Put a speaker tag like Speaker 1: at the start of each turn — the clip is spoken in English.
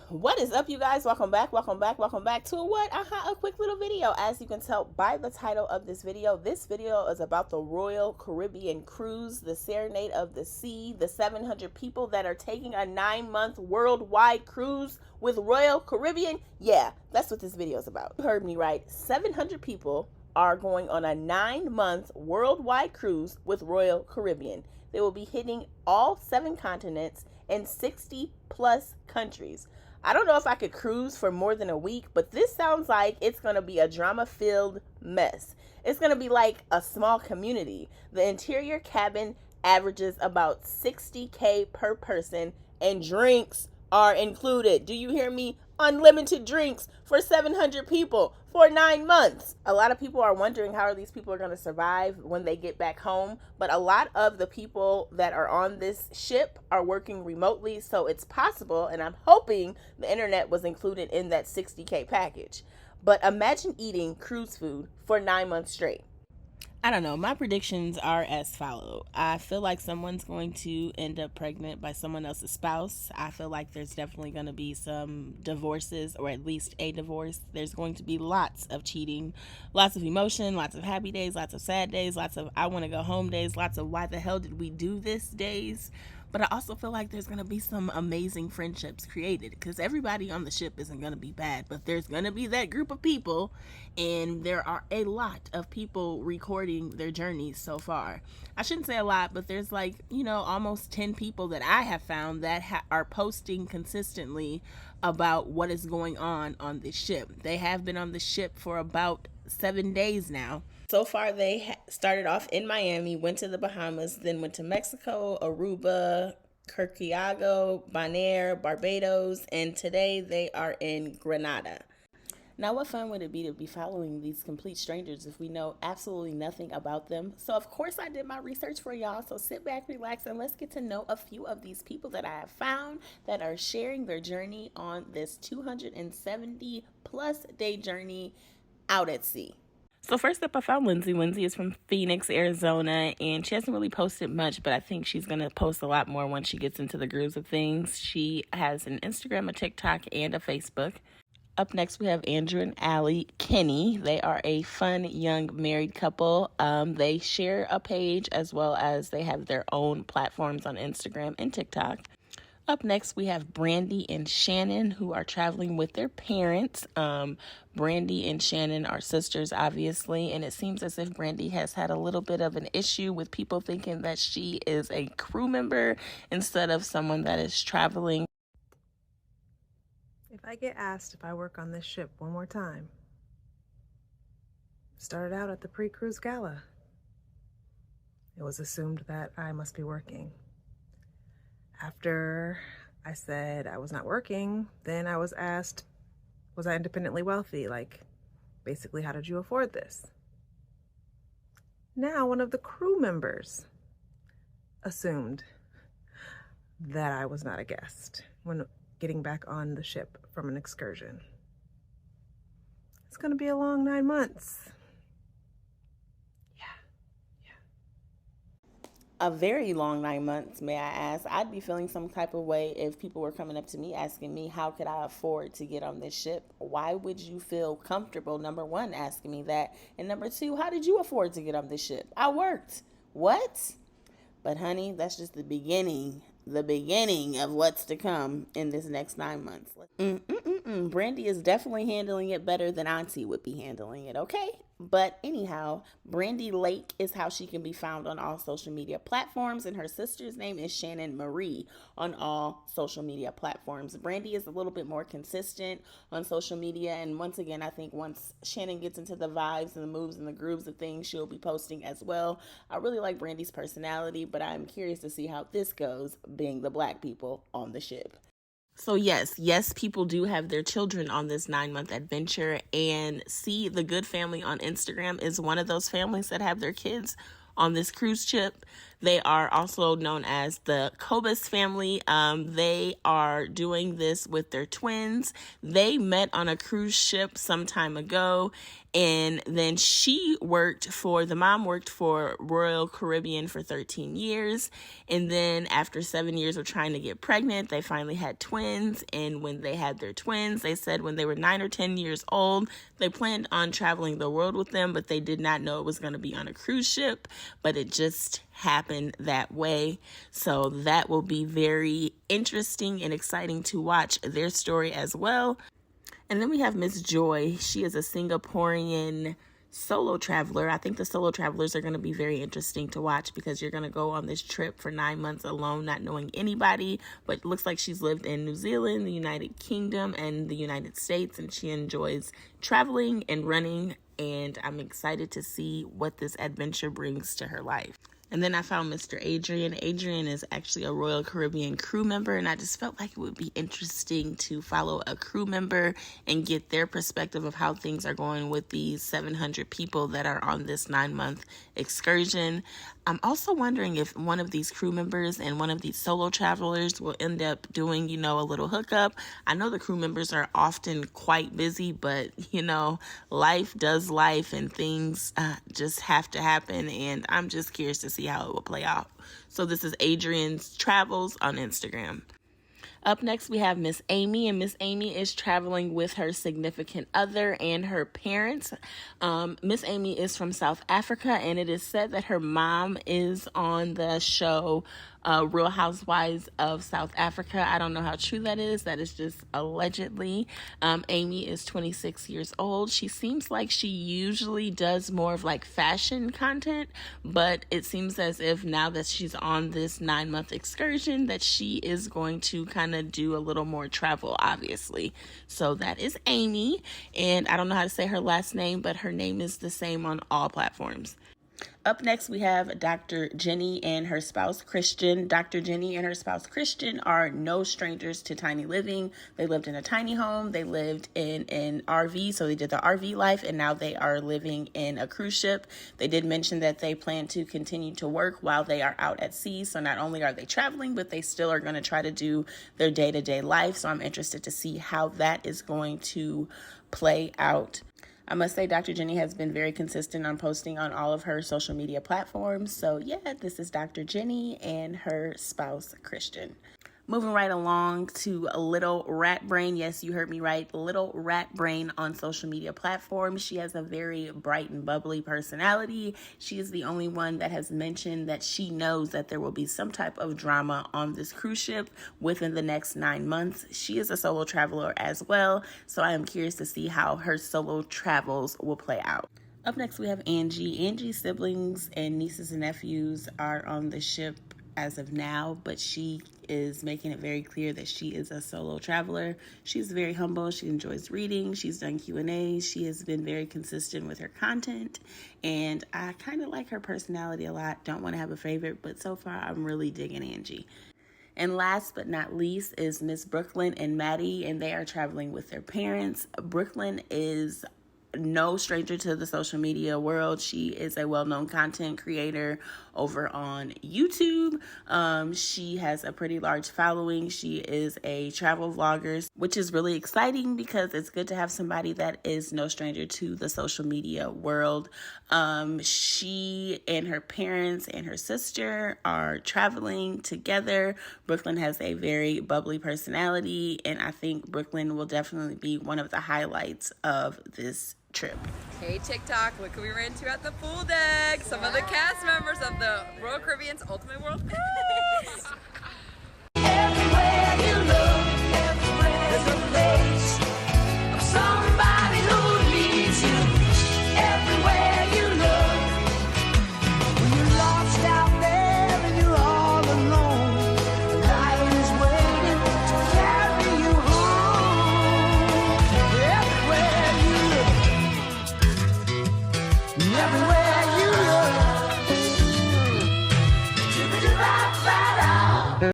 Speaker 1: What is up, you guys? Welcome back to a quick little video. As you can tell by the title of this video is about the Royal Caribbean cruise, the Serenade of the Sea, the 700 people that are taking a 9-month worldwide cruise with Royal Caribbean. Yeah, that's what this video is about. You heard me right. 700 people are going on a 9-month worldwide cruise with Royal Caribbean. They will be hitting all 7 continents and 60 plus countries. I don't know if I could cruise for more than a week, but this sounds like it's going to be a drama-filled mess. It's going to be like a small community. The interior cabin averages about $60K per person, and drinks are included. Do you hear me? Unlimited drinks for 700 people for 9 months. A lot of people are wondering how these people are going to survive when they get back home, but a lot of the people that are on this ship are working remotely, so it's possible, and I'm hoping the internet was included in that $60K package. But imagine eating cruise food for 9 months straight. I don't know. My predictions are as follow. I feel like someone's going to end up pregnant by someone else's spouse. I feel like there's definitely going to be some divorces, or at least a divorce. There's going to be lots of cheating, lots of emotion, lots of happy days, lots of sad days, lots of I want to go home days, lots of why the hell did we do this days. But I also feel like there's going to be some amazing friendships created, because everybody on the ship isn't going to be bad, but there's going to be that group of people, and there are a lot of people recording their journeys so far. I shouldn't say a lot, but there's like, almost 10 people that I have found that are posting consistently about what is going on this ship. They have been on the ship for about 7 days now. So far, they started off in Miami, went to the Bahamas, then went to Mexico, Aruba, Curacao, Bonaire, Barbados, and today they are in Grenada. Now, what fun would it be to be following these complete strangers if we know absolutely nothing about them? So, of course, I did my research for y'all. So sit back, relax, and let's get to know a few of these people that I have found that are sharing their journey on this 270-plus day journey out at sea. So first up, I found Lindsay. Lindsay is from Phoenix, Arizona, and she hasn't really posted much, but I think she's going to post a lot more once she gets into the grooves of things. She has an Instagram, a TikTok, and a Facebook. Up next, we have Andrew and Allie Kinney. They are a fun, young, married couple. They share a page, as well as they have their own platforms on Instagram and TikTok. Up next, we have Brandy and Shannon, who are traveling with their parents. Brandy and Shannon are sisters, obviously, and it seems as if Brandy has had a little bit of an issue with people thinking that she is a crew member instead of someone that is traveling.
Speaker 2: If I get asked if I work on this ship one more time, started out at the pre-cruise gala, it was assumed that I must be working. After I said I was not working, then I was asked, was I independently wealthy? Like, basically, how did you afford this? Now, one of the crew members assumed that I was not a guest when getting back on the ship from an excursion. It's going to be a long 9 months.
Speaker 1: A very long 9 months, may I ask. I'd be feeling some type of way if people were coming up to me asking me, how could I afford to get on this ship? Why would you feel comfortable, number one, asking me that? And number two, how did you afford to get on this ship? I worked. What? But honey, that's just the beginning of what's to come in this next 9 months. Brandy is definitely handling it better than AunTea would be handling it, okay? But anyhow, Brandy Lake is how she can be found on all social media platforms, and her sister's name is Shannon Marie on all social media platforms. Brandy is a little bit more consistent on social media, and once again, I think once Shannon gets into the vibes and the moves and the grooves of things, she'll be posting as well. I really like Brandy's personality, but I'm curious to see how this goes, being the black people on the ship. So yes, people do have their children on this 9-month adventure, and See the Good Family on Instagram is one of those families that have their kids on this cruise ship. They are also known as the Cobus family. They are doing this with their twins. They met on a cruise ship some time ago, and then the mom worked for Royal Caribbean for 13 years. And then after 7 years of trying to get pregnant, they finally had twins. And when they had their twins, they said when they were 9 or 10 years old, they planned on traveling the world with them, but they did not know it was going to be on a cruise ship, but it just happened that way. So that will be very interesting and exciting to watch their story as well. And then we have Miss Joy. She is a Singaporean solo traveler. I think the solo travelers are going to be very interesting to watch because you're going to go on this trip for 9 months alone, not knowing anybody. But it looks like she's lived in New Zealand, the United Kingdom, and the United States, and she enjoys traveling and running. And I'm excited to see what this adventure brings to her life. And then I found Mr. Adrian. Adrian is actually a Royal Caribbean crew member, and I just felt like it would be interesting to follow a crew member and get their perspective of how things are going with these 700 people that are on this 9-month excursion. I'm also wondering if one of these crew members and one of these solo travelers will end up doing, a little hookup. I know the crew members are often quite busy, but, life does life and things just have to happen. And I'm just curious to see how it will play out. So this is Adrian's Travels on Instagram. Up next, we have Miss Amy, and Miss Amy is traveling with her significant other and her parents. Miss Amy is from South Africa, and it is said that her mom is on the show Real Housewives of South Africa. I don't know how true that is. That is just allegedly. Amy is 26 years old. She seems like she usually does more of like fashion content, but it seems as if now that she's on this 9-month excursion that she is going to kind of do a little more travel, obviously. So that is Amy, and I don't know how to say her last name, but her name is the same on all platforms. Up next, we have Dr. Jenny and her spouse, Christian. Dr. Jenny and her spouse, Christian, are no strangers to tiny living. They lived in a tiny home. They lived in an RV, so they did the RV life, and now they are living in a cruise ship. They did mention that they plan to continue to work while they are out at sea, so not only are they traveling, but they still are going to try to do their day-to-day life, so I'm interested to see how that is going to play out. I must say Dr. Jenny has been very consistent on posting on all of her social media platforms. So yeah, this is Dr. Jenny and her spouse, Christian. Moving right along to Little Rat Brain. Yes, you heard me right. Little Rat Brain on social media platforms. She has a very bright and bubbly personality. She is the only one that has mentioned that she knows that there will be some type of drama on this cruise ship within the next 9 months. She is a solo traveler as well, so I am curious to see how her solo travels will play out. Up next, we have Angie. Angie's siblings and nieces and nephews are on the ship as of now, but she is making it very clear that she is a solo traveler. She's very humble. She enjoys reading. She's done Q&As. She has been very consistent with her content, and I kind of like her personality a lot. Don't want to have a favorite, but so far I'm really digging Angie. And last but not least is Miss Brooklyn and Maddie, and they are traveling with their parents. Brooklyn is no stranger to the social media world. She is a well-known content creator over on YouTube. She has a pretty large following. She is a travel vlogger, which is really exciting because it's good to have somebody that is no stranger to the social media world. She and her parents and her sister are traveling together. Brooklyn has a very bubbly personality, and I think Brooklyn will definitely be one of the highlights of this trip.
Speaker 3: Hey TikTok, look who we ran into at the pool deck. Some of the cast members of the Royal Caribbean's Ultimate World Cruise.
Speaker 4: Everywhere you look, there's a place of somebody who needs you. Everywhere you look, when you're lost out there and you're all alone, a lion is waiting to carry you home. Everywhere you look, everywhere